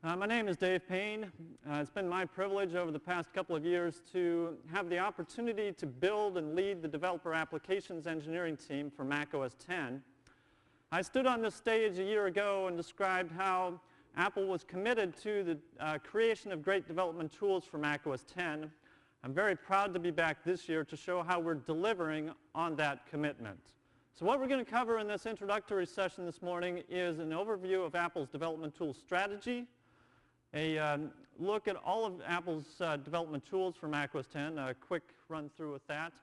My name is Dave Payne. It's been my privilege over the past couple of years to have the opportunity to build and lead the developer applications engineering team for Mac OS X. I stood on this stage a year ago and described how Apple was committed to the creation of great development tools for Mac OS X. I'm very proud to be back this year to show how we're delivering on that commitment. So what we're going to cover in this introductory session this morning is an overview of Apple's development tools strategy, a look at all of Apple's development tools for Mac OS X, a quick run through with that,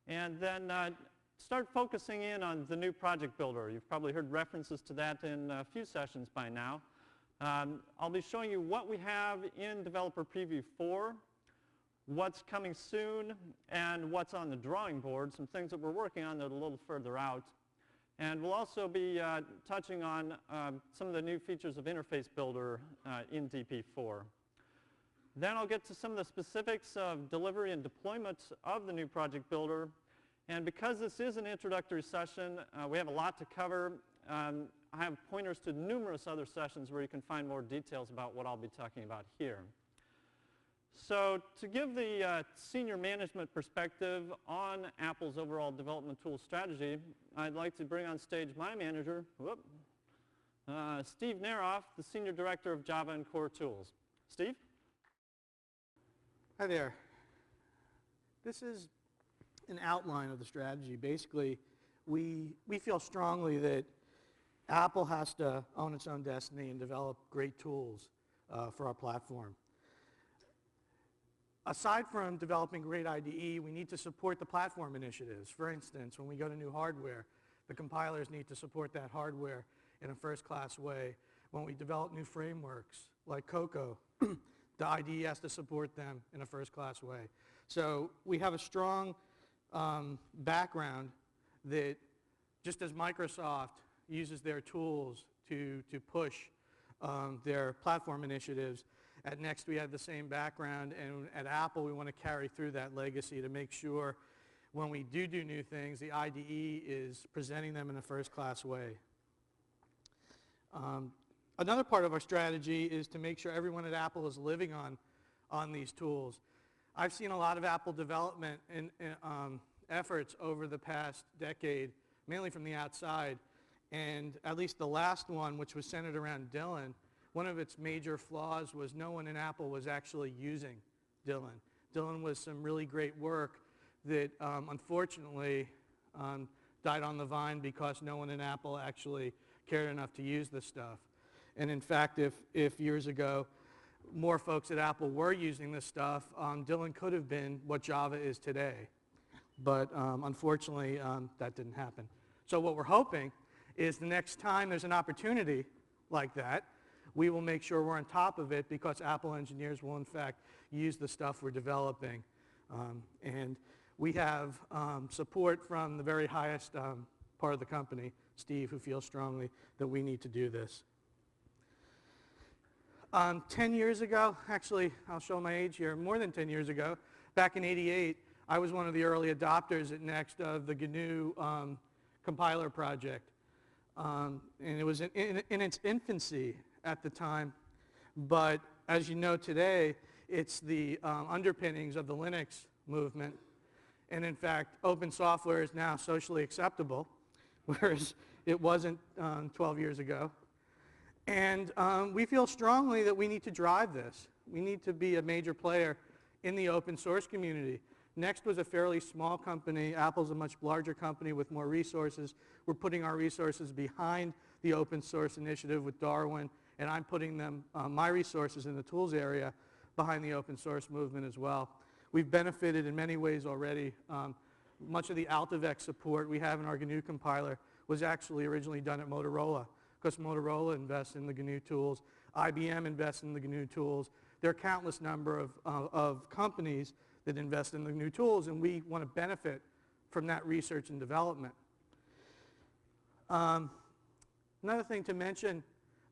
and then start focusing in on the new project builder. You've probably heard references to that in a few sessions by now. I'll be showing you what we have in Developer Preview 4, what's coming soon, and what's on the drawing board, some things that we're working on that are a little further out. And we'll also be touching on some of the new features of Interface Builder in DP4. Then I'll get to some of the specifics of delivery and deployment of the new project builder. And because this is an introductory session, we have a lot to cover. I have pointers to numerous other sessions where you can find more details about what I'll be talking about here. So to give the senior management perspective on Apple's overall development tool strategy, I'd like to bring on stage my manager, Steve Neroff, the Senior Director of Java and Core Tools. Steve? Hi there. This is an outline of the strategy. Basically, we feel strongly that Apple has to own its own destiny and develop great tools for our platform. Aside from developing great IDE, we need to support the platform initiatives. For instance, when we go to new hardware, the compilers need to support that hardware in a first-class way. When we develop new frameworks like Cocoa, the IDE has to support them in a first-class way. So we have a strong background that just as Microsoft uses their tools to push their platform initiatives, at Next, we have the same background, and at Apple, we want to carry through that legacy to make sure when we do new things, the IDE is presenting them in a first-class way. Another part of our strategy is to make sure everyone at Apple is living on these tools. I've seen a lot of Apple development efforts over the past decade, mainly from the outside, and at least the last one, which was centered around Dylan, one of its major flaws was no one in Apple was actually using Dylan. Dylan was some really great work that unfortunately died on the vine because no one in Apple actually cared enough to use this stuff. And in fact, if years ago more folks at Apple were using this stuff, Dylan could have been what Java is today. But unfortunately, that didn't happen. So what we're hoping is the next time there's an opportunity like that, we will make sure we're on top of it because Apple engineers will, in fact, use the stuff we're developing. And we have support from the very highest part of the company, Steve, who feels strongly that we need to do this. 10 years ago, actually, I'll show my age here, more than 10 years ago, back in '88, I was one of the early adopters at Next of the GNU compiler project. And it was in its infancy at the time, but as you know today, it's the underpinnings of the Linux movement, and in fact, open software is now socially acceptable, whereas it wasn't 12 years ago. And we feel strongly that we need to drive this. We need to be a major player in the open source community. Next was a fairly small company. Apple's a much larger company with more resources. We're putting our resources behind the open source initiative with Darwin, and I'm putting them, my resources in the tools area behind the open source movement as well. We've benefited in many ways already. Much of the AltiVec support we have in our GNU compiler was actually originally done at Motorola because Motorola invests in the GNU tools. IBM invests in the GNU tools. There are countless number of companies that invest in the GNU tools, and we want to benefit from that research and development. Another thing to mention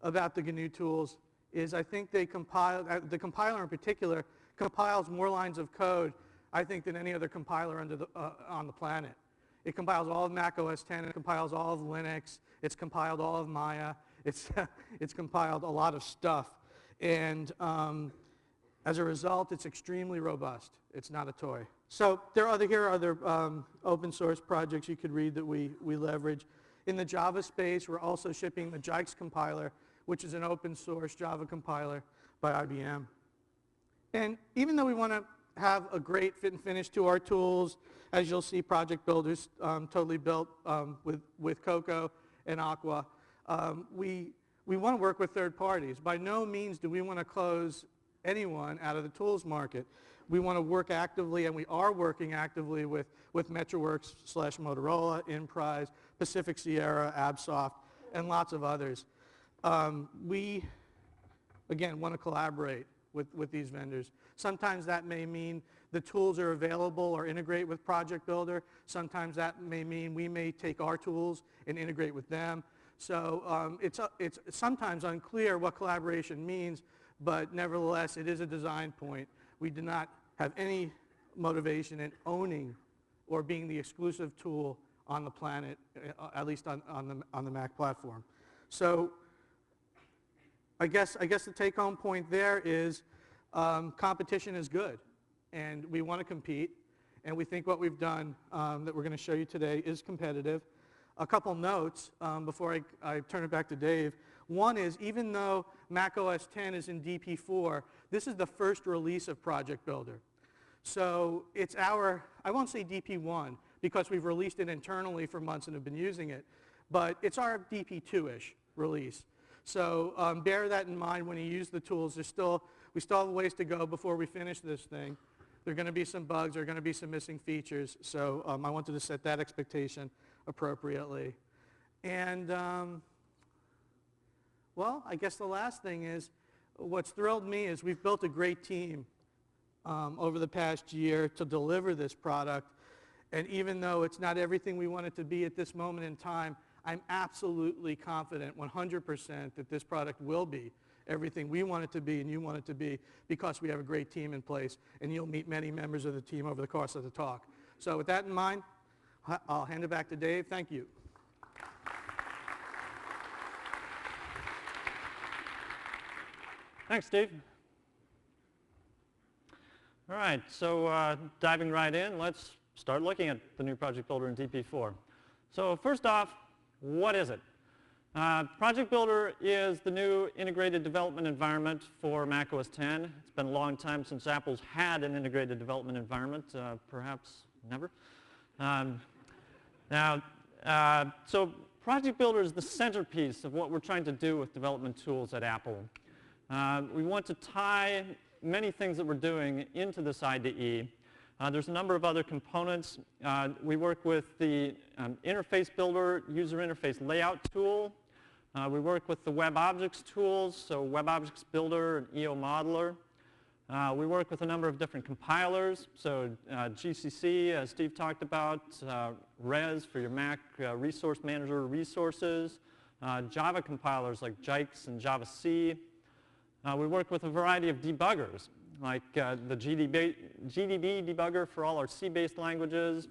about the GNU tools is I think they compile, the compiler in particular, compiles more lines of code, I think, than any other compiler on the planet. It compiles all of Mac OS X, it compiles all of Linux, it's compiled all of Maya, it's compiled a lot of stuff. And as a result, it's extremely robust. It's not a toy. So here are other open source projects you could read that we leverage. In the Java space, we're also shipping the JIKES compiler, which is an open source Java compiler by IBM. And even though we want to have a great fit and finish to our tools, as you'll see, Project Builder's totally built with Cocoa and Aqua, we want to work with third parties. By no means do we want to close anyone out of the tools market. We want to work actively, and we are working actively with MetroWorks / Motorola, Enprise, Pacific Sierra, ABSoft, and lots of others. We, again, want to collaborate with these vendors. Sometimes that may mean the tools are available or integrate with Project Builder. Sometimes that may mean we may take our tools and integrate with them. So it's sometimes unclear what collaboration means, but nevertheless, it is a design point. We do not have any motivation in owning or being the exclusive tool on the planet, at least on the Mac platform. So I guess the take-home point there is competition is good, and we want to compete, and we think what we've done that we're going to show you today is competitive. A couple notes before I turn it back to Dave. One is, even though Mac OS X is in DP4, this is the first release of Project Builder. So it's our, I won't say DP1, because we've released it internally for months and have been using it, but it's our DP2-ish release. So bear that in mind when you use the tools. We still have a ways to go before we finish this thing. There are going to be some bugs. There are going to be some missing features. So I wanted to set that expectation appropriately. And well, I guess the last thing is, what's thrilled me is we've built a great team over the past year to deliver this product. And even though it's not everything we want it to be at this moment in time, I'm absolutely confident, 100%, that this product will be everything we want it to be and you want it to be, because we have a great team in place, and you'll meet many members of the team over the course of the talk. So with that in mind, I'll hand it back to Dave. Thank you. Thanks, Steve. All right, so diving right in, let's start looking at the new Project Builder in DP4. So first off, what is it? Project Builder is the new integrated development environment for Mac OS X. It's been a long time since Apple's had an integrated development environment, perhaps never. So Project Builder is the centerpiece of what we're trying to do with development tools at Apple. We want to tie many things that we're doing into this IDE. There's a number of other components. We work with the Interface Builder user interface layout tool. We work with the Web Objects tools, so Web Objects Builder and EO Modeler. We work with a number of different compilers, so GCC, as Steve talked about, Res for your Mac Resource Manager resources, Java compilers like JIKES and Java-C. We work with a variety of debuggers, like the GDB debugger for all our C-based languages,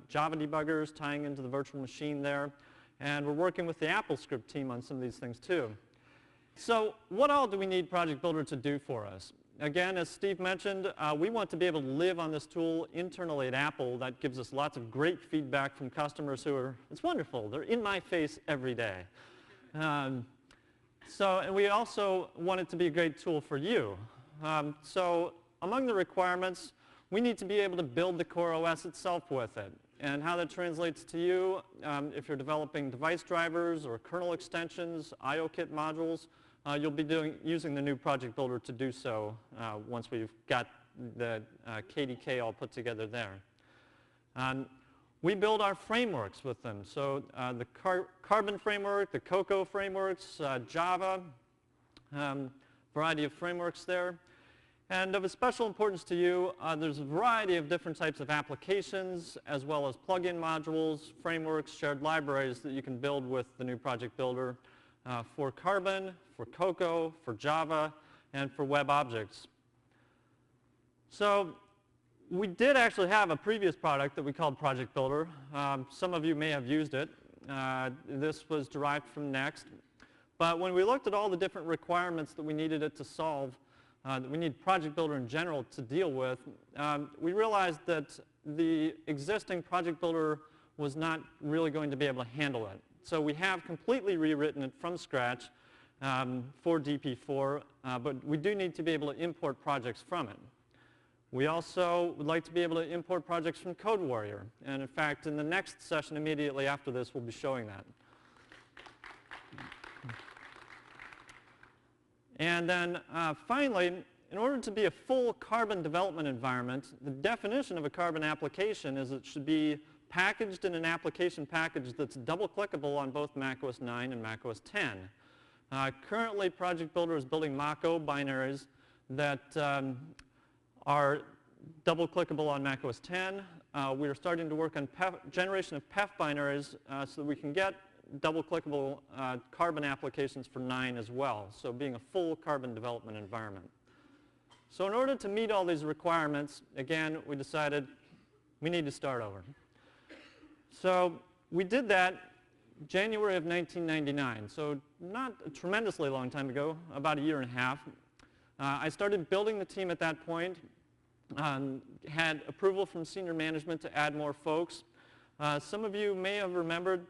Java debuggers tying into the virtual machine there, and we're working with the AppleScript team on some of these things too. So what all do we need Project Builder to do for us? Again, as Steve mentioned, we want to be able to live on this tool internally at Apple. That gives us lots of great feedback from customers who are, it's wonderful, they're in my face every day. And we also want it to be a great tool for you. So among the requirements, we need to be able to build the core OS itself with it. And how that translates to you, if you're developing device drivers or kernel extensions, IOKit modules, you'll be using the new Project Builder to do so once we've got the KDK all put together there. We build our frameworks with them. So the Carbon framework, the Cocoa frameworks, Java, variety of frameworks there. And of special importance to you, there's a variety of different types of applications, as well as plug-in modules, frameworks, shared libraries that you can build with the new Project Builder for Carbon, for Cocoa, for Java, and for Web Objects. So we did actually have a previous product that we called Project Builder. Some of you may have used it. This was derived from Next. But when we looked at all the different requirements that we needed it to solve, that we need Project Builder in general to deal with, we realized that the existing Project Builder was not really going to be able to handle it. So we have completely rewritten it from scratch for DP4, but we do need to be able to import projects from it. We also would like to be able to import projects from CodeWarrior. And in fact, in the next session immediately after this, we'll be showing that. And then finally, in order to be a full Carbon development environment, the definition of a Carbon application is it should be packaged in an application package that's double-clickable on both macOS 9 and macOS 10. Currently, Project Builder is building Mach-O binaries that are double-clickable on macOS 10. We are starting to work on generation of PEF binaries so that we can get double-clickable Carbon applications for 9 as well, so being a full Carbon development environment. So in order to meet all these requirements, again, we decided we need to start over. So we did that January of 1999, so not a tremendously long time ago, about a year and a half. I started building the team at that point, had approval from senior management to add more folks. Some of you may have remembered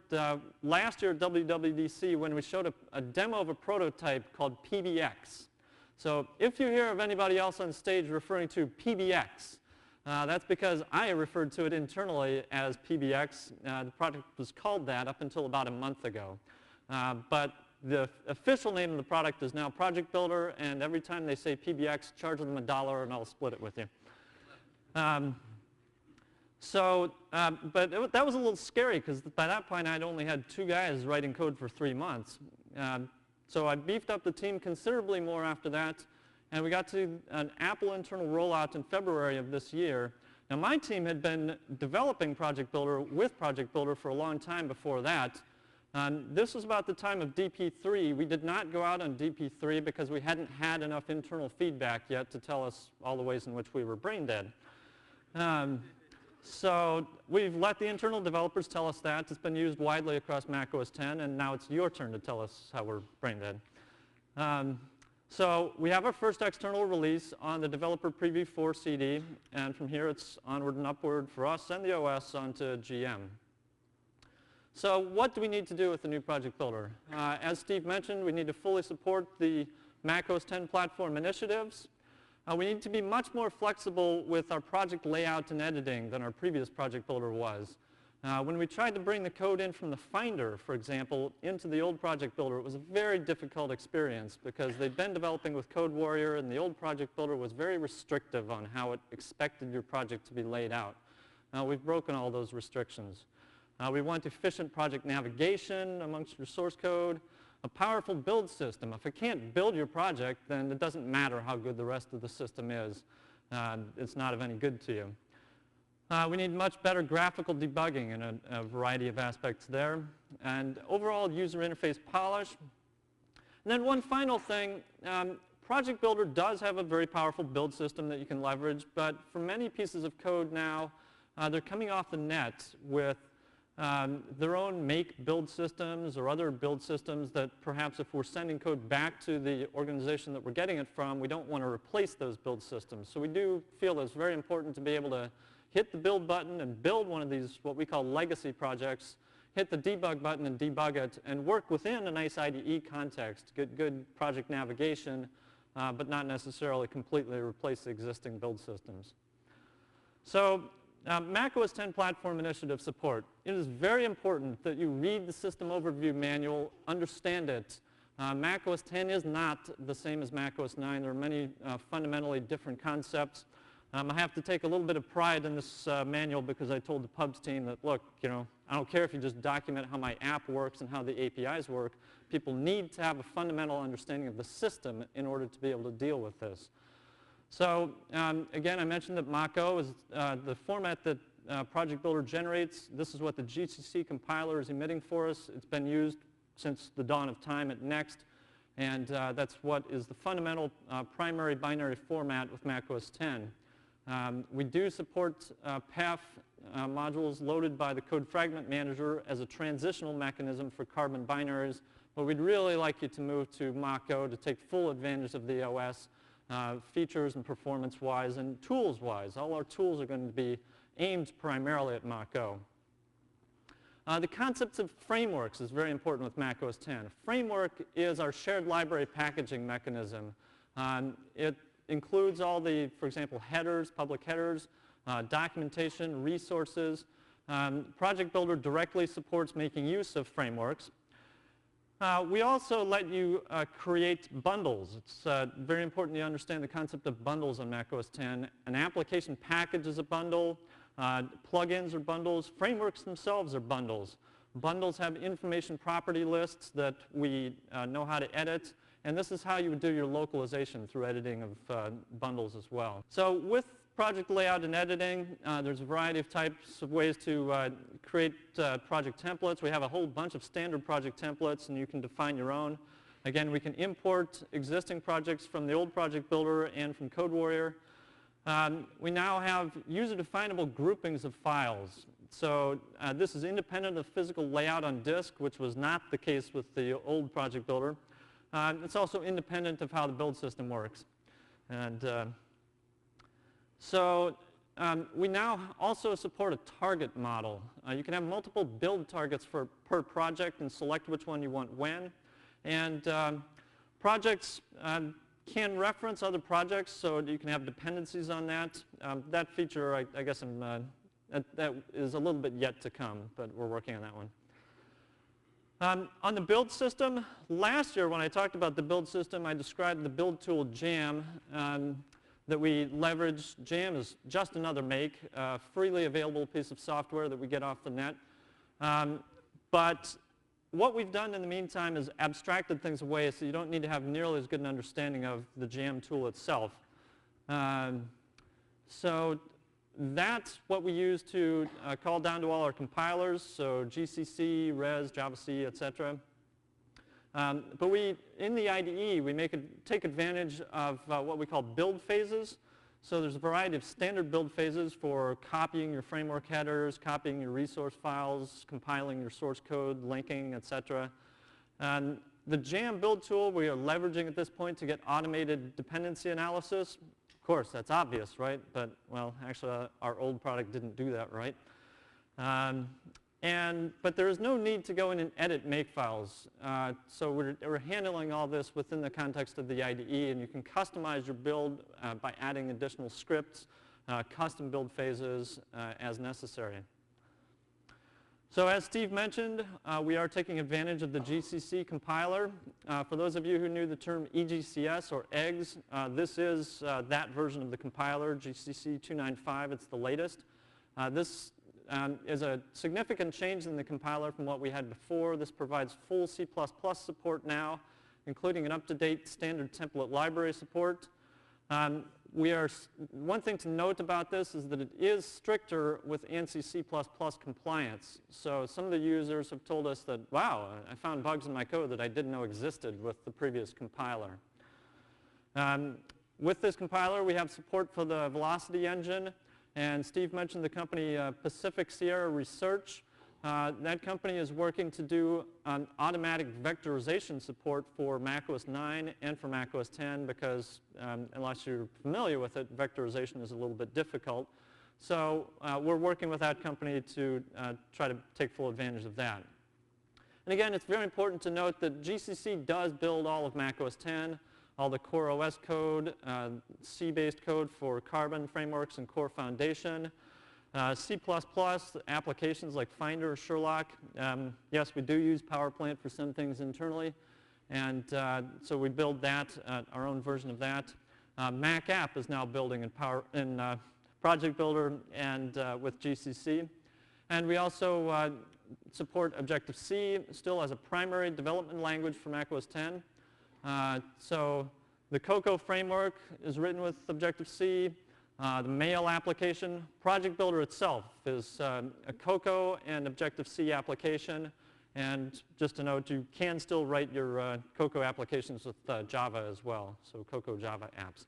last year at WWDC when we showed a demo of a prototype called PBX. So if you hear of anybody else on stage referring to PBX, that's because I referred to it internally as PBX. The product was called that up until about a month ago. But the official name of the product is now Project Builder, and every time they say PBX, charge them $1 and I'll split it with you. But that was a little scary because by that point I'd only had 2 guys writing code for 3 months. So I beefed up the team considerably more after that, and we got to an Apple internal rollout in February of this year. Now my team had been developing Project Builder with Project Builder for a long time before that. This was about the time of DP3. We did not go out on DP3 because we hadn't had enough internal feedback yet to tell us all the ways in which we were brain dead. So we've let the internal developers tell us that. It's been used widely across macOS 10, and now it's your turn to tell us how we're brain dead. So we have our first external release on the Developer Preview 4 CD, and from here it's onward and upward for us and the OS onto GM. So what do we need to do with the new Project Builder? As Steve mentioned, we need to fully support the macOS 10 platform initiatives. We need to be much more flexible with our project layout and editing than our previous Project Builder was. When we tried to bring the code in from the Finder, for example, into the old Project Builder, it was a very difficult experience because they'd been developing with CodeWarrior, and the old Project Builder was very restrictive on how it expected your project to be laid out. We've broken all those restrictions. We want efficient project navigation amongst your source code, a powerful build system. If it can't build your project, then it doesn't matter how good the rest of the system is. It's not of any good to you. We need much better graphical debugging in a variety of aspects there, and overall user interface polish. And then one final thing, Project Builder does have a very powerful build system that you can leverage, but for many pieces of code now, they're coming off the net with their own make build systems or other build systems that perhaps if we're sending code back to the organization that we're getting it from, we don't want to replace those build systems. So we do feel it's very important to be able to hit the build button and build one of these what we call legacy projects, hit the debug button and debug it, and work within a nice IDE context, get good project navigation, but not necessarily completely replace the existing build systems. So macOS 10 Platform Initiative support. It is very important that you read the system overview manual, understand it. macOS 10 is not the same as macOS 9. There are many fundamentally different concepts. I have to take a little bit of pride in this manual because I told the pubs team that, look, I don't care if you just document how my app works and how the APIs work. People need to have a fundamental understanding of the system in order to be able to deal with this. So again, I mentioned that Mach-O is the format that Project Builder generates. This is what the GCC compiler is emitting for us. It's been used since the dawn of time at Next, and that's what is the fundamental primary binary format with macOS 10. We do support PEF modules loaded by the Code Fragment Manager as a transitional mechanism for Carbon binaries, but we'd really like you to move to Mach-O to take full advantage of the OS, features and performance-wise and tools-wise. All our tools are going to be aimed primarily at Mach-O. The concept of frameworks is very important with Mac OS X. Framework is our shared library packaging mechanism. It includes all the, for example, headers, public headers, documentation, resources. Project Builder directly supports making use of frameworks. We also let you create bundles. It's very important you understand the concept of bundles on Mac OS X. An application package is a bundle. Plugins are bundles. Frameworks themselves are bundles. Bundles have information property lists that we know how to edit. And this is how you would do your localization through editing of bundles as well. So with project layout and editing, there's a variety of types of ways to create project templates. We have a whole bunch of standard project templates, and you can define your own. Again, we can import existing projects from the old Project Builder and from CodeWarrior. We now have user-definable groupings of files. So this is independent of physical layout on disk, which was not the case with the old Project Builder. It's also independent of how the build system works. And we now also support a target model. You can have multiple build targets per project and select which one you want when. And projects can reference other projects, so you can have dependencies on that. That feature, I guess, that is a little bit yet to come, but we're working on that one. On the build system, last year when I talked about the build system, I described the build tool Jam that we leverage. Jam is just another make, freely available piece of software that we get off the net. But what we've done in the meantime is abstracted things away so you don't need to have nearly as good an understanding of the Jam tool itself. So that's what we use to call down to all our compilers, so GCC, Res, Javac, etc. But in the IDE, we take advantage of what we call build phases. So there's a variety of standard build phases for copying your framework headers, copying your resource files, compiling your source code, linking, etc. The Jam build tool we are leveraging at this point to get automated dependency analysis. Of course, that's obvious, right? But, well, actually, our old product didn't do that right. But there is no need to go in and edit makefiles. So we're handling all this within the context of the IDE, and you can customize your build by adding additional scripts, custom build phases as necessary. So as Steve mentioned, we are taking advantage of the GCC compiler. For those of you who knew the term EGCS or EGGS, this is that version of the compiler, GCC 295. It's the latest. This is a significant change in the compiler from what we had before. This provides full C++ support now, including an up-to-date standard template library support. One thing to note about this is that it is stricter with ANSI C++ compliance. So some of the users have told us that, wow, I found bugs in my code that I didn't know existed with the previous compiler. With this compiler, we have support for the Velocity engine. And Steve mentioned the company Pacific Sierra Research. That company is working to do automatic vectorization support for Mac OS 9 and for Mac OS 10 because, unless you're familiar with it, vectorization is a little bit difficult. So we're working with that company to try to take full advantage of that. And again, it's very important to note that GCC does build all of Mac OS 10, all the Core OS code, C-based code for Carbon frameworks and Core Foundation. C++ applications like Finder or Sherlock. Yes, we do use PowerPlant for some things internally. And so we build that, our own version of that. Mac App is now building in Project Builder and with GCC. And we also support Objective-C still as a primary development language for Mac OS X. So the Cocoa framework is written with Objective-C. The mail application, Project Builder itself is a Cocoa and Objective-C application. And just to note, you can still write your Cocoa applications with Java as well, so Cocoa Java apps.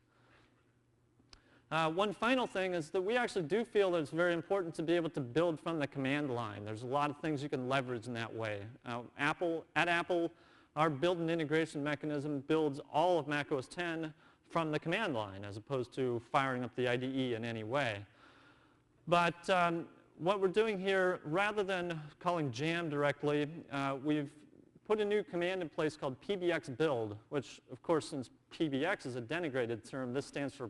One final thing is that we actually do feel that it's very important to be able to build from the command line. There's a lot of things you can leverage in that way. At Apple, our build and integration mechanism builds all of Mac OS X from the command line as opposed to firing up the IDE in any way. But what we're doing here, rather than calling jam directly, we've put a new command in place called PBX build, which, of course, since PBX is a denigrated term, this stands for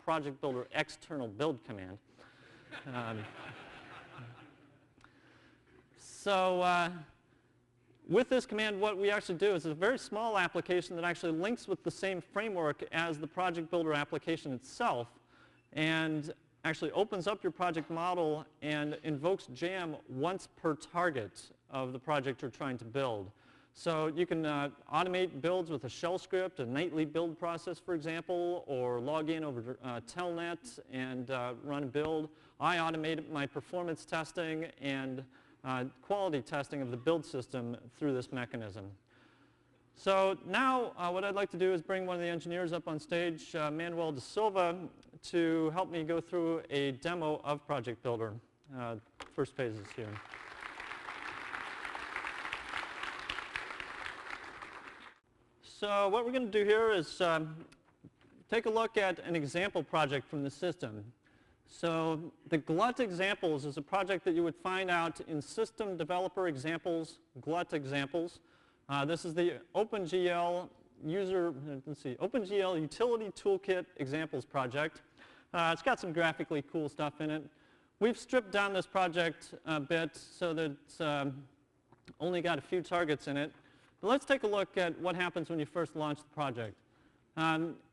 Project Builder External Build Command. So with this command, what we actually do is a very small application that actually links with the same framework as the Project Builder application itself, and actually opens up your project model and invokes jam once per target of the project you're trying to build. So you can automate builds with a shell script, a nightly build process, for example, or log in over Telnet and run a build. I automate my performance testing and quality testing of the build system through this mechanism. So now what I'd like to do is bring one of the engineers up on stage, Manuel da Silva, to help me go through a demo of Project Builder. First phase is here. So what we're going to do here is take a look at an example project from the system. So the GLUT examples is a project that you would find out in System Developer Examples, GLUT examples. This is the OpenGL OpenGL Utility Toolkit Examples project. It's got some graphically cool stuff in it. We've stripped down this project a bit so that it's only got a few targets in it. But let's take a look at what happens when you first launch the project.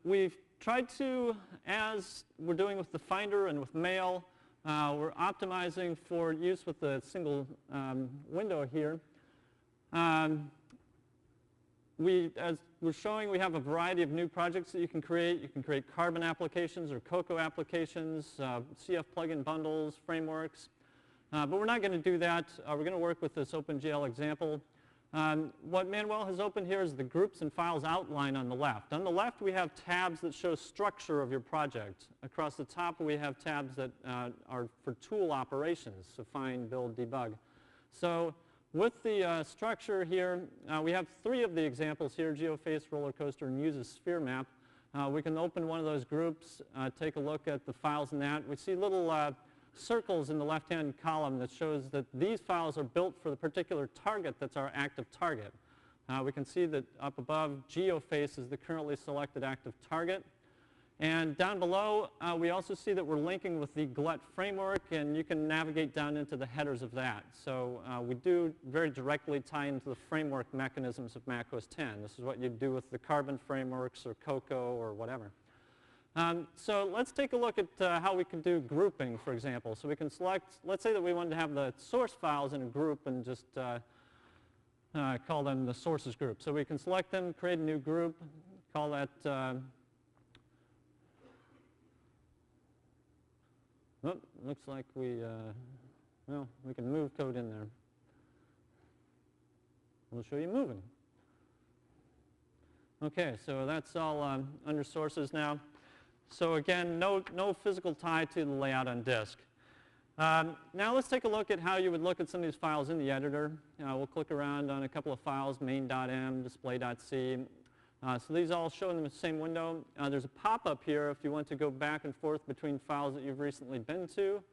We've tried to, as we're doing with the Finder and with Mail, we're optimizing for use with the single window here. As we're showing, we have a variety of new projects that you can create. You can create Carbon applications or Cocoa applications, CF plugin bundles, frameworks. But we're not going to do that. We're going to work with this OpenGL example. What Manuel has opened here is the groups and files outline on the left. On the left, we have tabs that show structure of your project. Across the top, we have tabs that are for tool operations, so find, build, debug. So with the structure here, we have three of the examples here, GeoFace, Roller Coaster, and Uses Sphere Map. We can open one of those groups, take a look at the files in that. We see little circles in the left-hand column that shows that these files are built for the particular target that's our active target. We can see that up above, GeoFace is the currently selected active target. And down below, we also see that we're linking with the GLUT framework, and you can navigate down into the headers of that. So we do very directly tie into the framework mechanisms of Mac OS X. This is what you do with the Carbon frameworks or Cocoa or whatever. So let's take a look at how we can do grouping, for example. So we can select, let's say that we wanted to have the source files in a group and just call them the sources group. So we can select them, create a new group, call that, looks like well, we can move code in there. We'll show you moving. Okay, so that's all under sources now. So again, no physical tie to the layout on disk. Now let's take a look at how you would look at some of these files in the editor. We'll click around on a couple of files, main.m, display.c. So these all show in the same window. There's a pop-up here if you want to go back and forth between files that you've recently been to.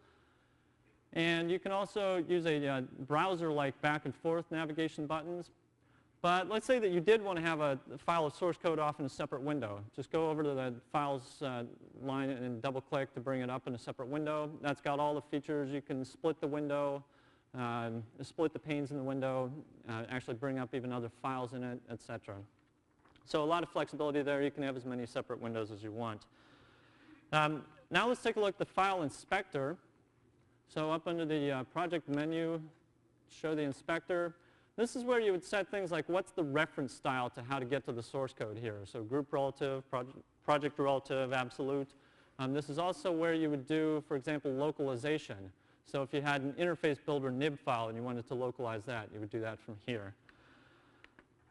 And you can also use a browser-like back and forth navigation buttons. But let's say that you did want to have a file of source code off in a separate window. Just go over to the files line and double-click to bring it up in a separate window. That's got all the features. You can split the window, split the panes in the window, actually bring up even other files in it, etc. So a lot of flexibility there. You can have as many separate windows as you want. Now let's take a look at the file inspector. So up under the project menu, show the inspector. This is where you would set things like what's the reference style to how to get to the source code here. So group relative, project relative, absolute. This is also where you would do, for example, localization. So if you had an interface builder nib file and you wanted to localize that, you would do that from here.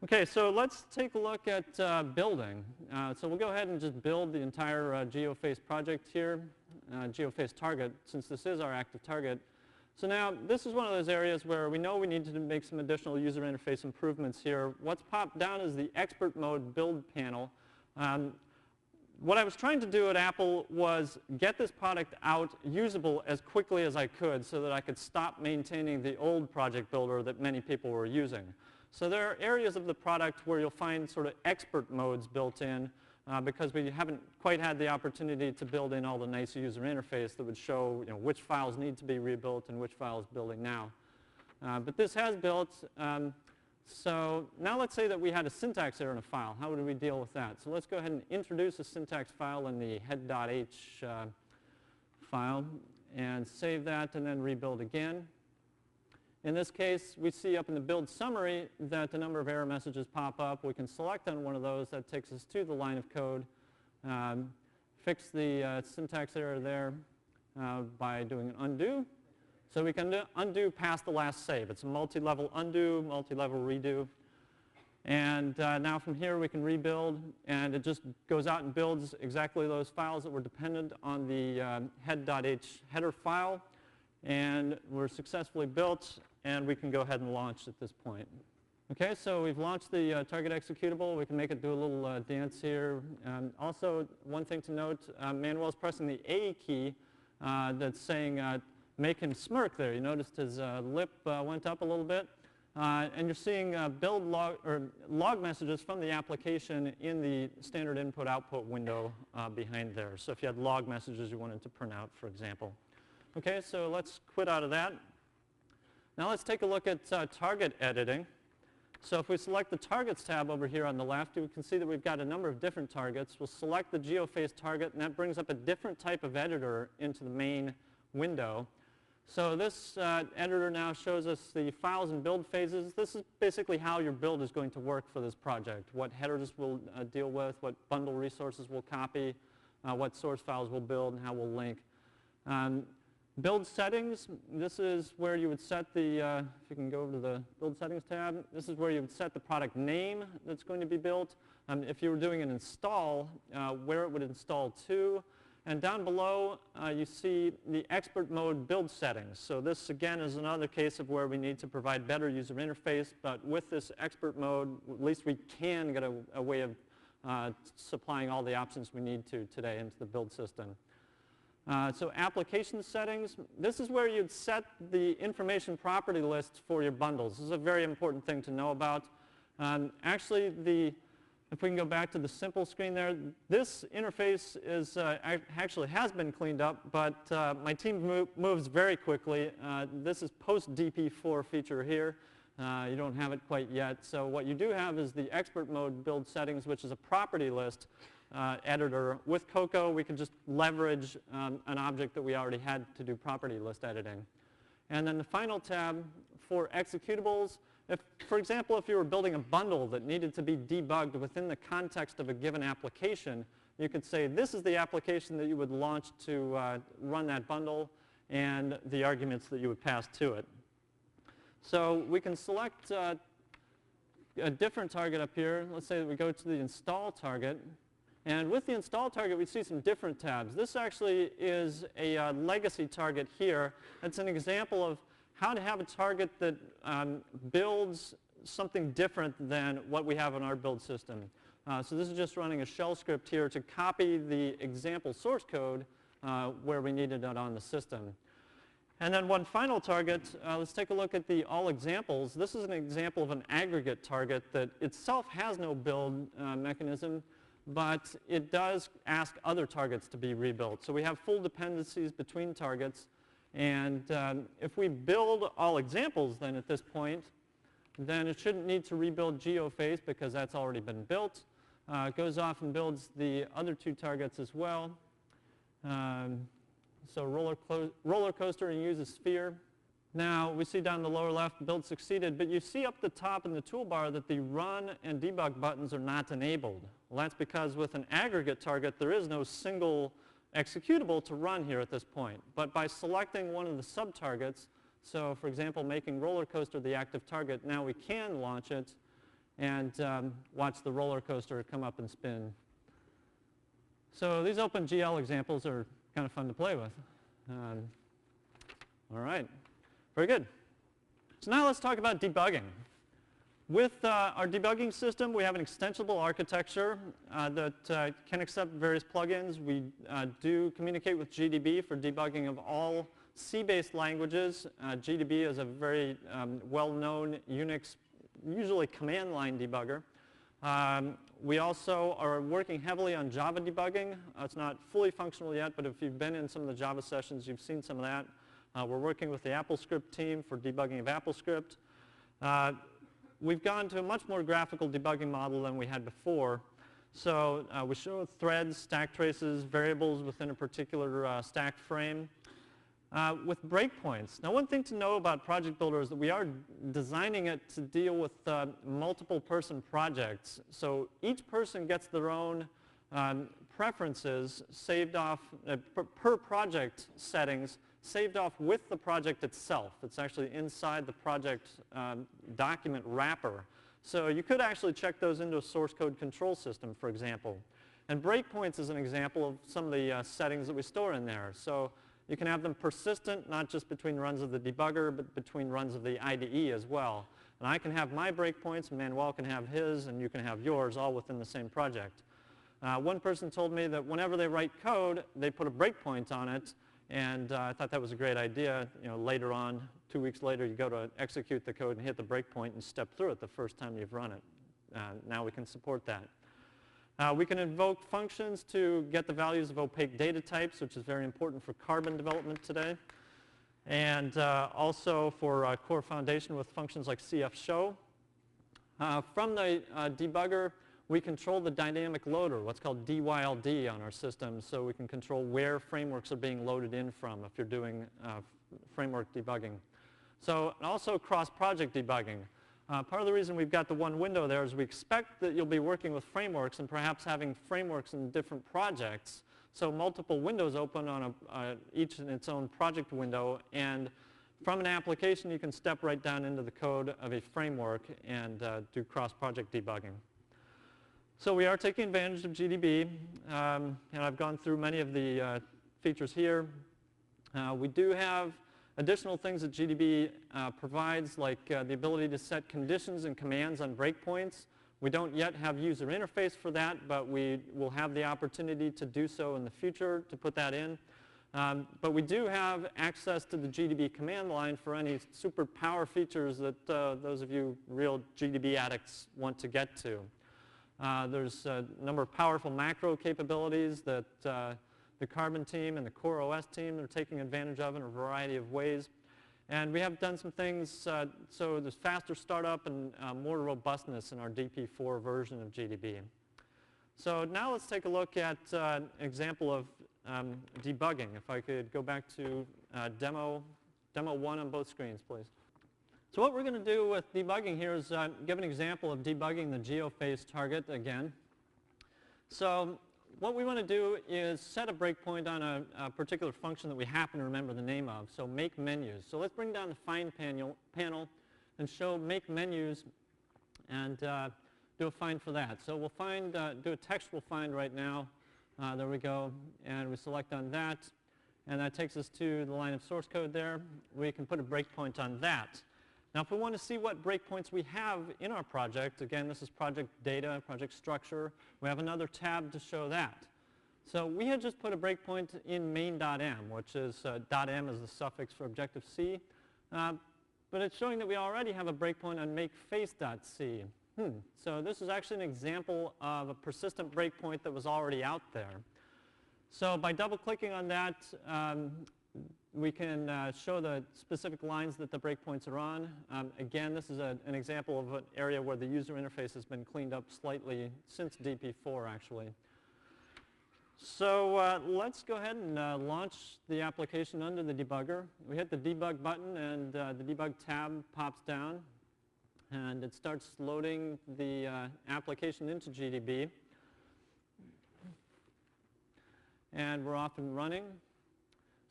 Okay, so let's take a look at building. So we'll go ahead and just build the entire GeoFace project here, GeoFace target, since this is our active target. So now this is one of those areas where we know we need to make some additional user interface improvements here. What's popped down is the expert mode build panel. What I was trying to do at Apple was get this product out usable as quickly as I could so that I could stop maintaining the old project builder that many people were using. So there are areas of the product where you'll find sort of expert modes built in because we haven't quite had the opportunity to build in all the nice user interface that would show which files need to be rebuilt and which files building now. But this has built. So now let's say that we had a syntax error in a file. How would we deal with that? So let's go ahead and introduce a syntax file in the head.h file and save that and then rebuild again. In this case, we see up in the build summary that a number of error messages pop up. We can select on one of those. That takes us to the line of code. Fix the syntax error there by doing an undo. So we can undo past the last save. It's a multi-level undo, multi-level redo. And now from here we can rebuild, and it just goes out and builds exactly those files that were dependent on the head.h header file. And we're successfully built, and we can go ahead and launch at this point. Okay, so we've launched the target executable. We can make it do a little dance here. Also, one thing to note, Manuel's pressing the A key that's saying make him smirk there. You noticed his lip went up a little bit. And you're seeing build log messages from the application in the standard input-output window behind there. So if you had log messages you wanted to print out, for example. Okay, so let's quit out of that. Now let's take a look at target editing. So if we select the Targets tab over here on the left, you can see that we've got a number of different targets. We'll select the GeoFace target, and that brings up a different type of editor into the main window. So this editor now shows us the files and build phases. This is basically how your build is going to work for this project. What headers we'll deal with, what bundle resources we'll copy, what source files we'll build, and how we'll link. Build settings, this is where you would set the, if you can go over to the build settings tab, this is where you would set the product name that's going to be built. If you were doing an install, where it would install to. And down below, you see the expert mode build settings. So this, again, is another case of where we need to provide better user interface. But with this expert mode, at least we can get a way of supplying all the options we need to today into the build system. So application settings, this is where you'd set the information property list for your bundles. This is a very important thing to know about. Actually, if we can go back to the simple screen there, this interface is actually has been cleaned up, but my team moves very quickly. This is post-DP4 feature here. You don't have it quite yet. So what you do have is the expert mode build settings, which is a property list editor. With Cocoa, we can just leverage an object that we already had to do property list editing. And then the final tab for executables. For example, if you were building a bundle that needed to be debugged within the context of a given application, you could say this is the application that you would launch to run that bundle and the arguments that you would pass to it. So we can select a different target up here. Let's say that we go to the install target. And with the install target, we see some different tabs. This actually is a legacy target here. It's an example of how to have a target that builds something different than what we have in our build system. So this is just running a shell script here to copy the example source code where we needed it on the system. And then one final target, let's take a look at the all examples. This is an example of an aggregate target that itself has no build mechanism, but it does ask other targets to be rebuilt. So we have full dependencies between targets. And if we build all examples then at this point, then it shouldn't need to rebuild GeoFace because that's already been built. It goes off and builds the other two targets as well. So roller coaster and use a sphere. Now we see down the lower left, build succeeded, but you see up the top in the toolbar that the run and debug buttons are not enabled. Well, that's because with an aggregate target, there is no single executable to run here at this point. But by selecting one of the sub-targets, so for example, making roller coaster the active target, now we can launch it and watch the roller coaster come up and spin. So these OpenGL examples are kind of fun to play with. All right. Very good. So now let's talk about debugging. With our debugging system, we have an extensible architecture that can accept various plugins. We do communicate with GDB for debugging of all C-based languages. GDB is a very well-known Unix, usually command line debugger. We also are working heavily on Java debugging. It's not fully functional yet, but if you've been in some of the Java sessions, you've seen some of that. We're working with the AppleScript team for debugging of AppleScript. We've gone to a much more graphical debugging model than we had before. So we show threads, stack traces, variables within a particular stack frame with breakpoints. Now, one thing to know about Project Builder is that we are designing it to deal with multiple person projects. So each person gets their own preferences saved off per project settings saved off with the project itself. It's actually inside the project document wrapper. So you could actually check those into a source code control system, for example. And breakpoints is an example of some of the settings that we store in there. So you can have them persistent, not just between runs of the debugger, but between runs of the IDE as well. And I can have my breakpoints, and Manuel can have his, and you can have yours, all within the same project. One person told me that whenever they write code, they put a breakpoint on it, and I thought that was a great idea. You know, later on, 2 weeks later, you go to execute the code and hit the breakpoint and step through it the first time you've run it. Now we can support that. We can invoke functions to get the values of opaque data types, which is very important for Carbon development today. And also for Core Foundation with functions like cfshow. From the debugger, we control the dynamic loader, what's called DYLD on our system, so we can control where frameworks are being loaded in from if you're doing framework debugging. So also cross-project debugging. Part of the reason we've got the one window there is we expect that you'll be working with frameworks and perhaps having frameworks in different projects. So multiple windows open on each in its own project window, and from an application you can step right down into the code of a framework and do cross-project debugging. So we are taking advantage of GDB, and I've gone through many of the features here. We do have additional things that GDB provides, like the ability to set conditions and commands on breakpoints. We don't yet have user interface for that, but we will have the opportunity to do so in the future to put that in. But we do have access to the GDB command line for any super power features that those of you real GDB addicts want to get to. There's a number of powerful macro capabilities that the Carbon team and the Core OS team are taking advantage of in a variety of ways. And we have done some things so there's faster startup and more robustness in our DP4 version of GDB. So now let's take a look at an example of debugging. If I could go back to demo 1 on both screens, please. So what we're going to do with debugging here is give an example of debugging the geophase target again. So what we want to do is set a breakpoint on a particular function that we happen to remember the name of, so make menus. So let's bring down the find panel and show make menus and do a find for that. So we'll find, do a textual find right now. There we go, and we select on that, and that takes us to the line of source code there. We can put a breakpoint on that. Now, if we want to see what breakpoints we have in our project, again, this is project data, project structure. We have another tab to show that. So we had just put a breakpoint in main.m, which is .m is the suffix for Objective-C. But it's showing that we already have a breakpoint on makeface.c. So this is actually an example of a persistent breakpoint that was already out there. So by double-clicking on that, we can show the specific lines that the breakpoints are on. Again, this is an example of an area where the user interface has been cleaned up slightly since DP4, actually. So let's go ahead and launch the application under the debugger. We hit the debug button, and the debug tab pops down, and it starts loading the application into GDB. And we're off and running.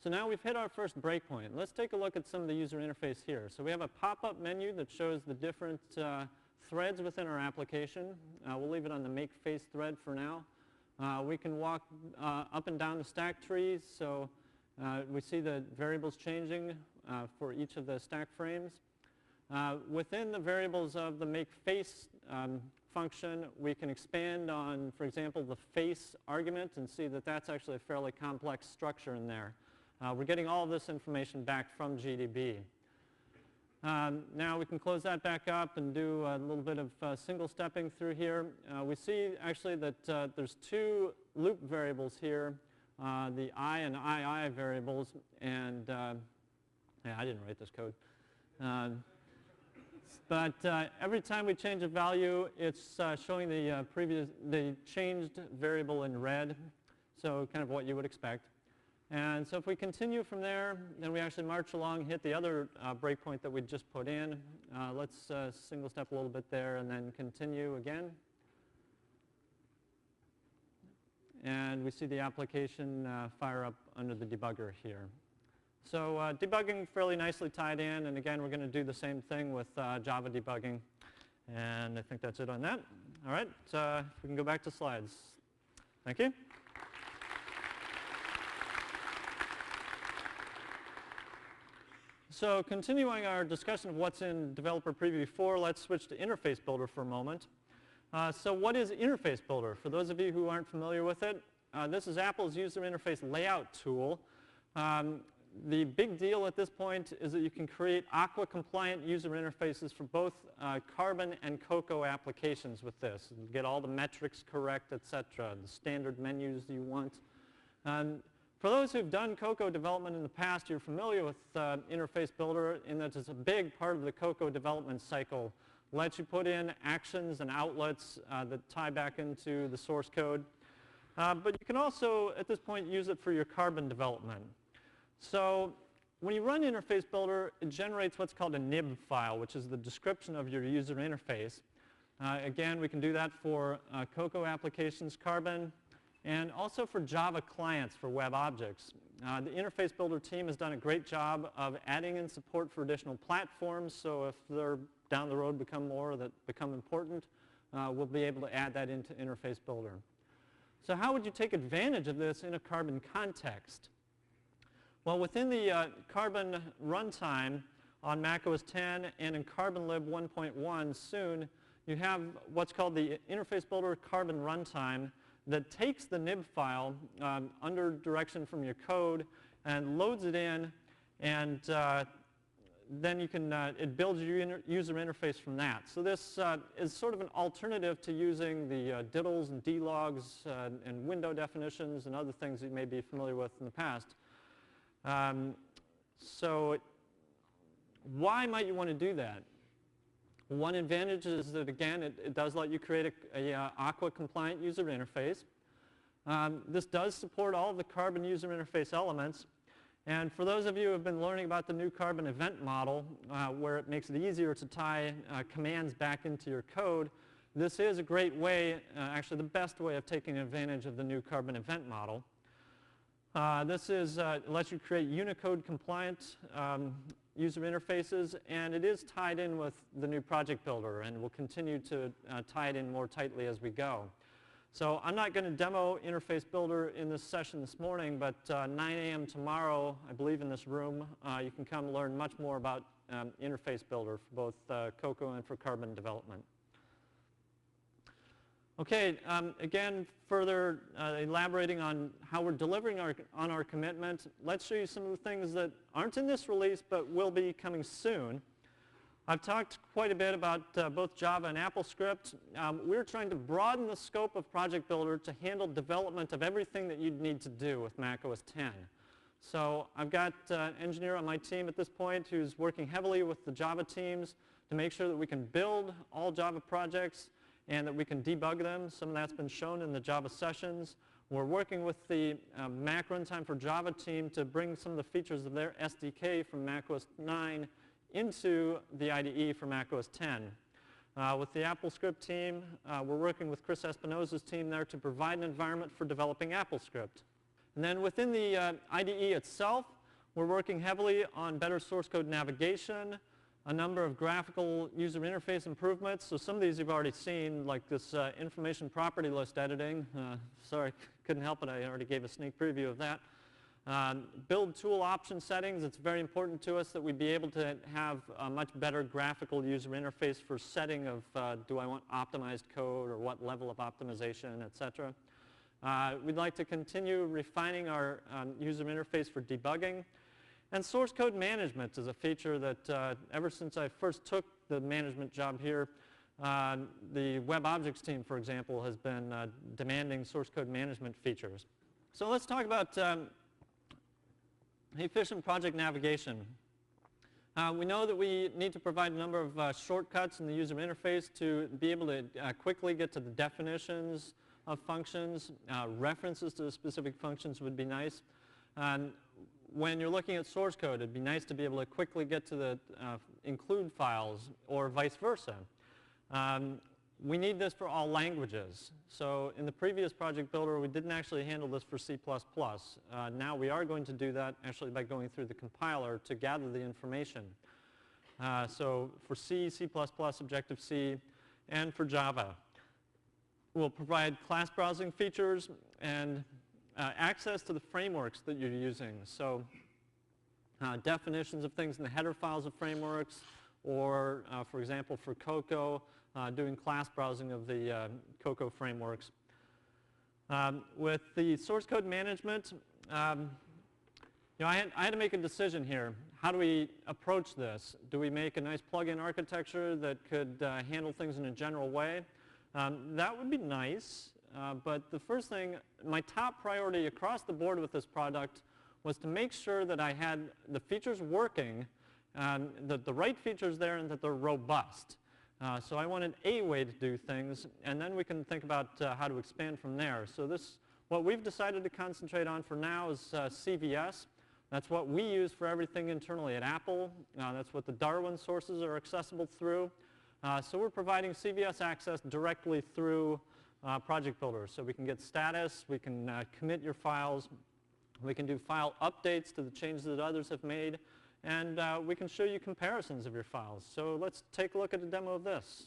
So now we've hit our first breakpoint. Let's take a look at some of the user interface here. So we have a pop-up menu that shows the different threads within our application. We'll leave it on the make face thread for now. We can walk up and down the stack trees. So we see the variables changing for each of the stack frames. Within the variables of the make face function, we can expand on, for example, the face argument and see that that's actually a fairly complex structure in there. We're getting all of this information back from GDB. Now we can close that back up and do a little bit of single stepping through here. We see actually that there's two loop variables here, the I and II variables, and yeah, I didn't write this code. But every time we change a value, it's showing the changed variable in red, so kind of what you would expect. And so if we continue from there, then we actually march along, hit the other breakpoint that we just put in. Let's single step a little bit there and then continue again. And we see the application fire up under the debugger here. So debugging fairly nicely tied in, and again, we're going to do the same thing with Java debugging. And I think that's it on that. All right, we can go back to slides. Thank you. So continuing our discussion of what's in Developer Preview 4, let's switch to Interface Builder for a moment. So what is Interface Builder? For those of you who aren't familiar with it, this is Apple's user interface layout tool. The big deal at this point is that you can create Aqua compliant user interfaces for both Carbon and Cocoa applications with this. You get all the metrics correct, etc., the standard menus you want. For those who've done Cocoa development in the past, you're familiar with Interface Builder in that it's a big part of the Cocoa development cycle. Lets you put in actions and outlets that tie back into the source code. But you can also, at this point, use it for your Carbon development. So when you run Interface Builder, it generates what's called a nib file, which is the description of your user interface. Again, we can do that for Cocoa applications, Carbon, and also for Java clients for web objects. The Interface Builder team has done a great job of adding in support for additional platforms, so if they're down the road become more that become important, we'll be able to add that into Interface Builder. So how would you take advantage of this in a Carbon context? Well, within the Carbon runtime on macOS 10 and in CarbonLib 1.1 soon, you have what's called the Interface Builder Carbon runtime that takes the nib file under direction from your code and loads it in, and then you can, it builds your user interface from that. So this is sort of an alternative to using the diddles and dlogs and window definitions and other things that you may be familiar with in the past. So why might you want to do that? One advantage is that, again, it does let you create a Aqua compliant user interface. This does support all of the Carbon user interface elements. And for those of you who have been learning about the new Carbon event model, where it makes it easier to tie commands back into your code, this is a great way, actually the best way of taking advantage of the new Carbon event model. This lets you create Unicode compliant user interfaces, and it is tied in with the new project builder, and we'll continue to tie it in more tightly as we go. So I'm not going to demo Interface Builder in this session this morning, but 9 a.m. tomorrow, I believe in this room, you can come learn much more about Interface Builder for both Cocoa and for Carbon development. Okay, again, further elaborating on how we're delivering on our commitment, let's show you some of the things that aren't in this release but will be coming soon. I've talked quite a bit about both Java and AppleScript. We're trying to broaden the scope of Project Builder to handle development of everything that you'd need to do with macOS 10. So I've got an engineer on my team at this point who's working heavily with the Java teams to make sure that we can build all Java projects and that we can debug them. Some of that's been shown in the Java sessions. We're working with the Mac Runtime for Java team to bring some of the features of their SDK from macOS 9 into the IDE for macOS 10. With the AppleScript team, we're working with Chris Espinosa's team there to provide an environment for developing AppleScript. And then within the IDE itself, we're working heavily on better source code navigation, a number of graphical user interface improvements. So some of these you've already seen, like this information property list editing. Sorry, couldn't help it. I already gave a sneak preview of that. Build tool option settings, it's very important to us that we be able to have a much better graphical user interface for setting of do I want optimized code or what level of optimization, etc. We'd like to continue refining our user interface for debugging. And source code management is a feature that ever since I first took the management job here, the WebObjects team, for example, has been demanding source code management features. So let's talk about efficient project navigation. We know that we need to provide a number of shortcuts in the user interface to be able to quickly get to the definitions of functions. References to the specific functions would be nice. When you're looking at source code, it'd be nice to be able to quickly get to the include files or vice versa. We need this for all languages. So in the previous project builder, we didn't actually handle this for C++. Now we are going to do that actually by going through the compiler to gather the information. So for C, C++, Objective-C, and for Java. We'll provide class browsing features and access to the frameworks that you're using. So definitions of things in the header files of frameworks, or for example for Cocoa, doing class browsing of the Cocoa frameworks. With the source code management, I had to make a decision here. How do we approach this? Do we make a nice plug-in architecture that could handle things in a general way? That would be nice, but the first thing, my top priority across the board with this product was to make sure that I had the features working, that the right features there, and that they're robust. So I wanted a way to do things, and then we can think about how to expand from there. So what we've decided to concentrate on for now is CVS. That's what we use for everything internally at Apple. That's what the Darwin sources are accessible through. So we're providing CVS access directly through Project Builder. So we can get status, we can commit your files, we can do file updates to the changes that others have made, and we can show you comparisons of your files. So let's take a look at a demo of this.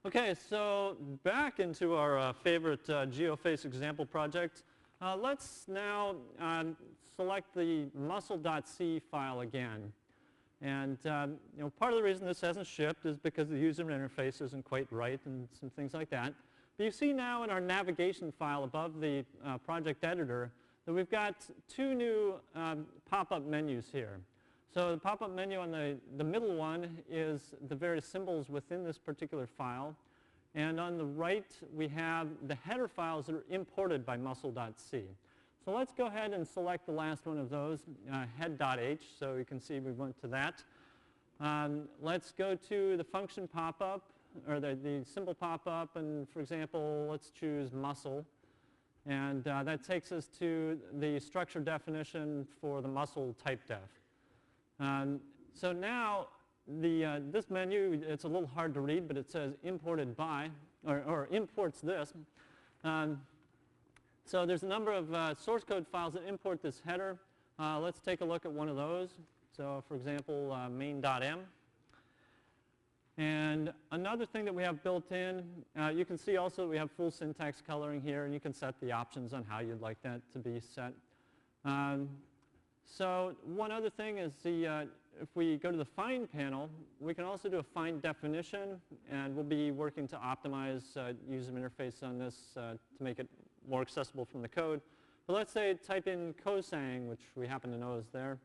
Okay, so back into our favorite GeoFace example project. Let's now select the muscle.c file again. And part of the reason this hasn't shipped is because the user interface isn't quite right and some things like that. But you see now in our navigation file above the project editor that we've got two new pop-up menus here. So the pop-up menu on the middle one is the various symbols within this particular file. And on the right, we have the header files that are imported by muscle.c. So let's go ahead and select the last one of those, head.h, so you can see we went to that. Let's go to the function pop-up, or the symbol pop-up, and for example, let's choose muscle. And that takes us to the structure definition for the muscle type def. So now, this menu, it's a little hard to read, but it says imported by, or imports this. So there's a number of source code files that import this header. Let's take a look at one of those. So for example, main.m. And another thing that we have built in, you can see also that we have full syntax coloring here, and you can set the options on how you'd like that to be set. So one other thing is if we go to the find panel, we can also do a find definition, and we'll be working to optimize user interface on this to make it more accessible from the code. But let's say type in cosang, which we happen to know is there,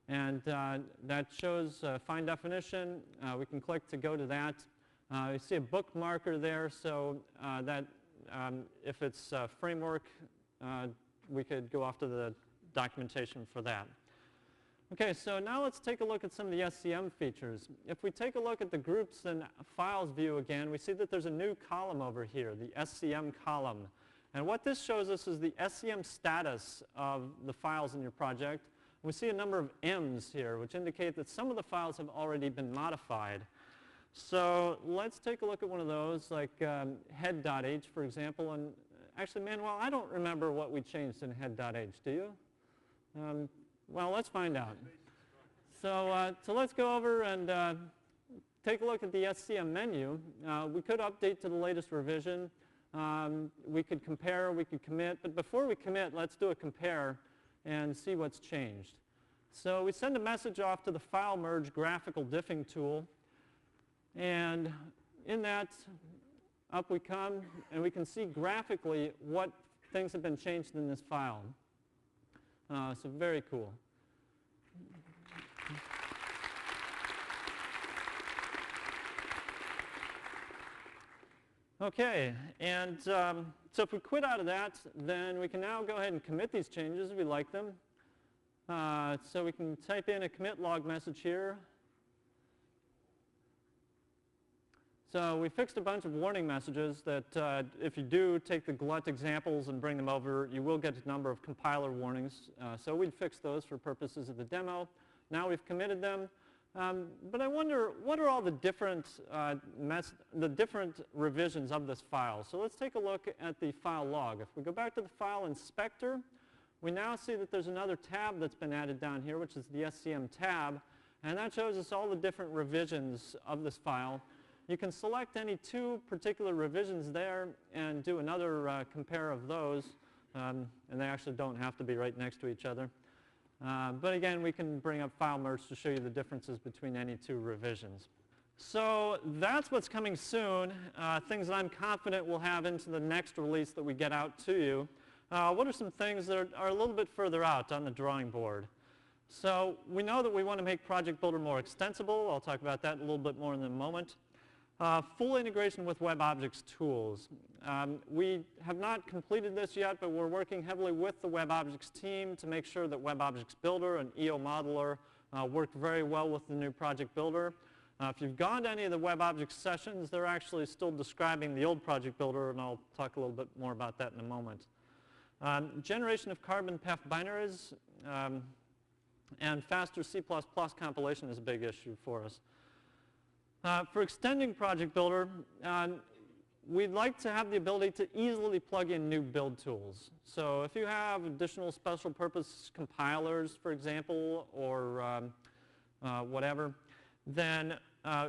and that shows find definition. We can click to go to that. You see a bookmarker there, so that if it's framework, we could go off to the documentation for that. Okay, so now let's take a look at some of the SCM features. If we take a look at the groups and files view again, we see that there's a new column over here, the SCM column. And what this shows us is the SCM status of the files in your project. We see a number of M's here, which indicate that some of the files have already been modified. So let's take a look at one of those, like head.h, for example. And actually, Manuel, I don't remember what we changed in head.h. Do you? Well, let's find out. So let's go over and take a look at the SCM menu. We could update to the latest revision. We could compare, we could commit. But before we commit, let's do a compare. and see what's changed. So we send a message off to the file merge graphical diffing tool, and in that, up we come, and we can see graphically what things have been changed in this file. So very cool. Okay, and so if we quit out of that, then we can now go ahead and commit these changes if we like them. So we can type in a commit log message here. So we fixed a bunch of warning messages that if you do take the glut examples and bring them over, you will get a number of compiler warnings. So we'd fix those for purposes of the demo. Now we've committed them. But I wonder, what are all the different revisions of this file? So let's take a look at the file log. If we go back to the file inspector, we now see that there's another tab that's been added down here, which is the SCM tab. And that shows us all the different revisions of this file. You can select any two particular revisions there and do another compare of those. And they actually don't have to be right next to each other. But again, we can bring up file merge to show you the differences between any two revisions. So that's what's coming soon, things that I'm confident we'll have into the next release that we get out to you. What are some things that are a little bit further out on the drawing board? So we know that we want to make Project Builder more extensible. I'll talk about that a little bit more in a moment. Full integration with WebObjects tools. We have not completed this yet, but we're working heavily with the WebObjects team to make sure that WebObjects Builder and EO Modeler work very well with the new Project Builder. If you've gone to any of the WebObjects sessions, they're actually still describing the old Project Builder, and I'll talk a little bit more about that in a moment. Generation of carbon PEF binaries and faster C++ compilation is a big issue for us. For extending Project Builder, we'd like to have the ability to easily plug in new build tools. So if you have additional special purpose compilers, for example, or whatever, then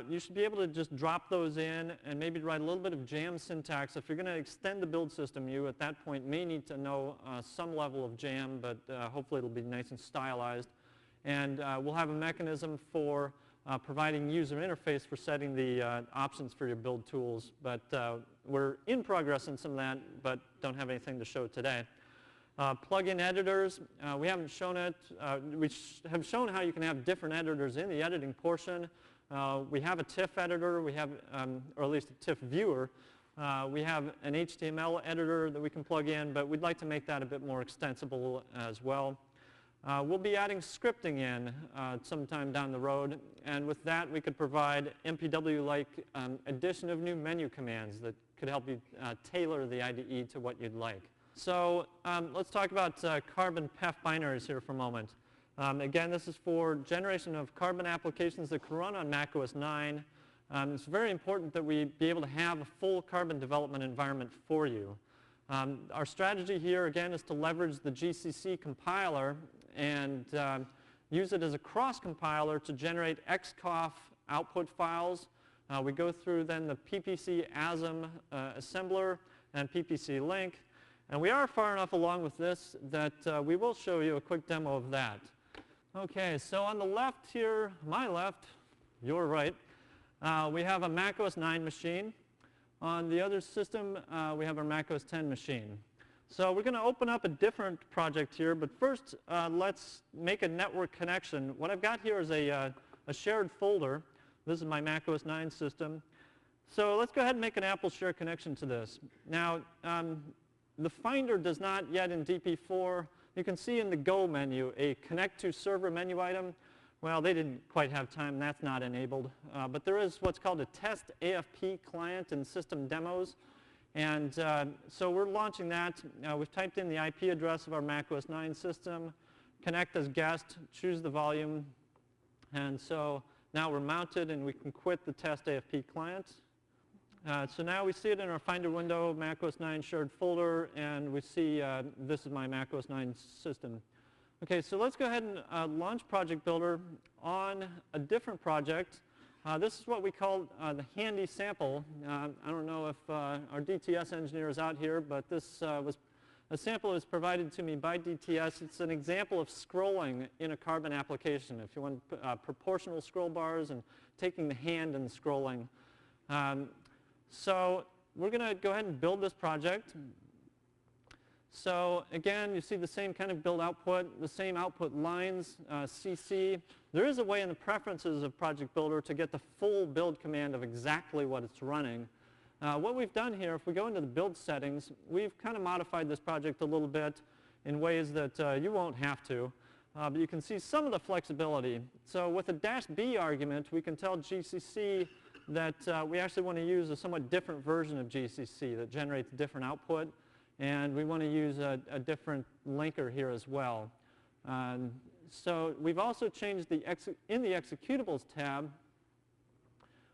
you should be able to just drop those in and maybe write a little bit of jam syntax. If you're going to extend the build system, you at that point may need to know some level of jam, but hopefully it'll be nice and stylized. And we'll have a mechanism for providing user interface for setting the options for your build tools. But we're in progress in some of that, but don't have anything to show today. Plug-in editors, we haven't shown it. We have shown how you can have different editors in the editing portion. We have a TIFF editor, we have, or at least a TIFF viewer. We have an HTML editor that we can plug in, but we'd like to make that a bit more extensible as well. We'll be adding scripting in sometime down the road, and with that we could provide MPW-like addition of new menu commands that could help you tailor the IDE to what you'd like. So let's talk about carbon PEF binaries here for a moment. Again, this is for generation of carbon applications that can run on macOS 9. It's very important that we be able to have a full carbon development environment for you. Our strategy here, again, is to leverage the GCC compiler and use it as a cross-compiler to generate XCOF output files. We go through then the PPC ASM assembler and PPC link. And we are far enough along with this that we will show you a quick demo of that. Okay, so on the left here, my left, your right, we have a macOS 9 machine. On the other system, we have our macOS 10 machine. So we're going to open up a different project here, but first let's make a network connection. What I've got here is a shared folder. This is my macOS 9 system. So let's go ahead and make an Apple share connection to this. Now, the Finder does not yet in DP4. You can see in the Go menu a Connect to Server menu item. Well, they didn't quite have time. That's not enabled. But there is what's called a Test AFP client in System Demos. And so we're launching that. We've typed in the IP address of our macOS 9 system, connect as guest, choose the volume. And so now we're mounted and we can quit the Test AFP client. So now we see it in our Finder window, macOS 9 shared folder, and we see this is my macOS 9 system. Okay, so let's go ahead and launch Project Builder on a different project. This is what we call the handy sample. I don't know if our DTS engineer is out here, but this was a sample that was provided to me by DTS. It's an example of scrolling in a Carbon application. If you want proportional scroll bars and taking the hand and scrolling. So we're going to go ahead and build this project. So again, you see the same kind of build output, the same output lines, CC. There is a way in the preferences of Project Builder to get the full build command of exactly what it's running. What we've done here, if we go into the build settings, we've kind of modified this project a little bit in ways that you won't have to. But you can see some of the flexibility. So with a -B argument, we can tell GCC that we actually want to use a somewhat different version of GCC that generates different output. And we want to use a different linker here as well. So we've also changed in the Executables tab,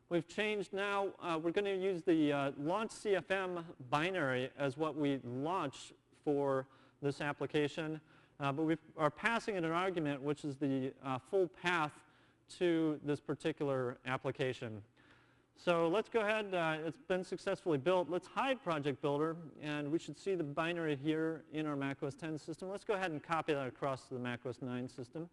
we've changed now, we're going to use the launch CFM binary as what we launch for this application. But we are passing it an argument, which is the full path to this particular application. So let's go ahead, it's been successfully built. Let's hide Project Builder, and we should see the binary here in our macOS 10 system. Let's go ahead and copy that across to the macOS 9 system.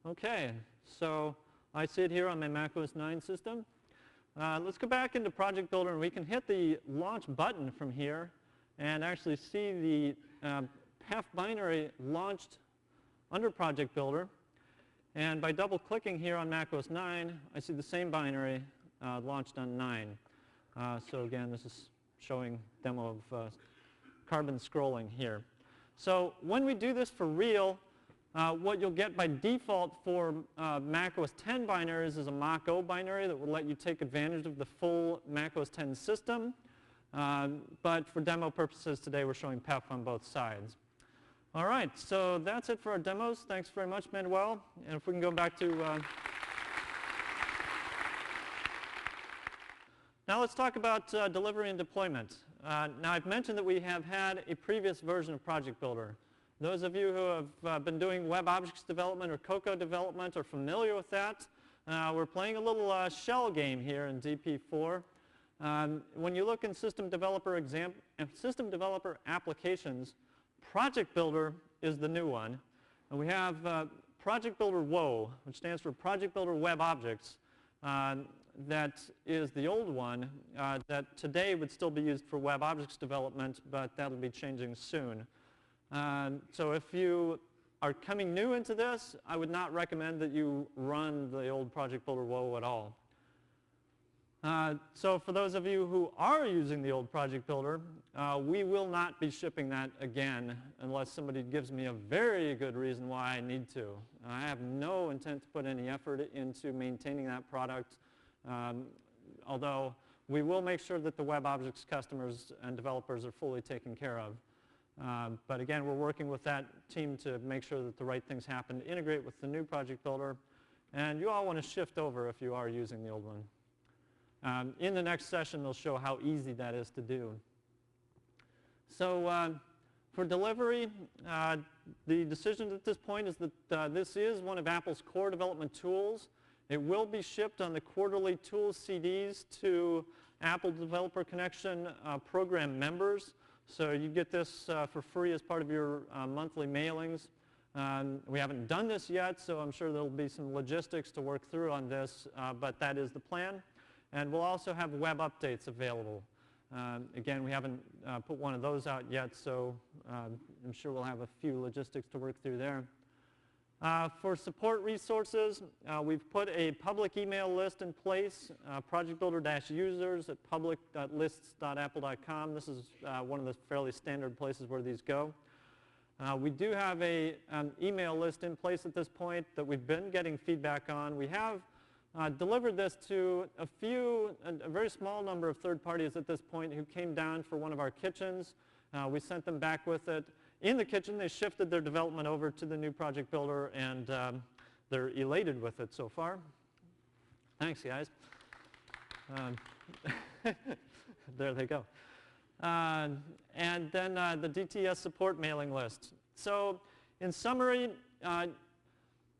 Okay, so I see it here on my macOS 9 system. Let's go back into Project Builder, and we can hit the launch button from here and actually see the path binary launched under Project Builder. And by double-clicking here on macOS 9, I see the same binary launched on 9. So again, this is showing demo of Carbon scrolling here. So when we do this for real, what you'll get by default for macOS 10 binaries is a Mach-O binary that will let you take advantage of the full macOS 10 system. But for demo purposes today, we're showing PEF on both sides. All right, so that's it for our demos. Thanks very much, Manuel. And if we can go back to... Now let's talk about delivery and deployment. Now I've mentioned that we have had a previous version of Project Builder. Those of you who have been doing web objects development or Cocoa development are familiar with that. We're playing a little shell game here in DP4. When you look in system developer applications, Project Builder is the new one. And we have Project Builder WOW, which stands for Project Builder Web Objects. That is the old one that today would still be used for web objects development, but that'll be changing soon. So if you are coming new into this, I would not recommend that you run the old Project Builder WOW at all. So for those of you who are using the old Project Builder, we will not be shipping that again unless somebody gives me a very good reason why I need to. I have no intent to put any effort into maintaining that product, although we will make sure that the web objects customers and developers are fully taken care of. But again, we're working with that team to make sure that the right things happen to integrate with the new Project Builder. And you all want to shift over if you are using the old one. In the next session, they'll show how easy that is to do. So for delivery, the decision at this point is that this is one of Apple's core development tools. It will be shipped on the quarterly tools CDs to Apple Developer Connection program members. So you get this for free as part of your monthly mailings. We haven't done this yet, so I'm sure there'll be some logistics to work through on this, but that is the plan. And we'll also have web updates available. Again, we haven't put one of those out yet, so I'm sure we'll have a few logistics to work through there. For support resources, we've put a public email list in place, Project Builder-users at public.lists.apple.com. This is one of the fairly standard places where these go. We do have an email list in place at this point that we've been getting feedback on. We have delivered this to a very small number of third parties at this point who came down for one of our kitchens. We sent them back with it. In the kitchen, they shifted their development over to the new Project Builder, and they're elated with it so far. Thanks, guys. There they go. And then the DTS support mailing list. So in summary,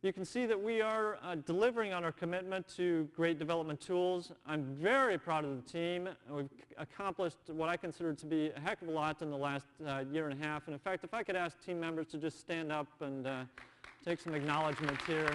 You can see that we are delivering on our commitment to great development tools. I'm very proud of the team. We've accomplished what I consider to be a heck of a lot in the last year and a half. And in fact, if I could ask team members to just stand up and take some acknowledgement here.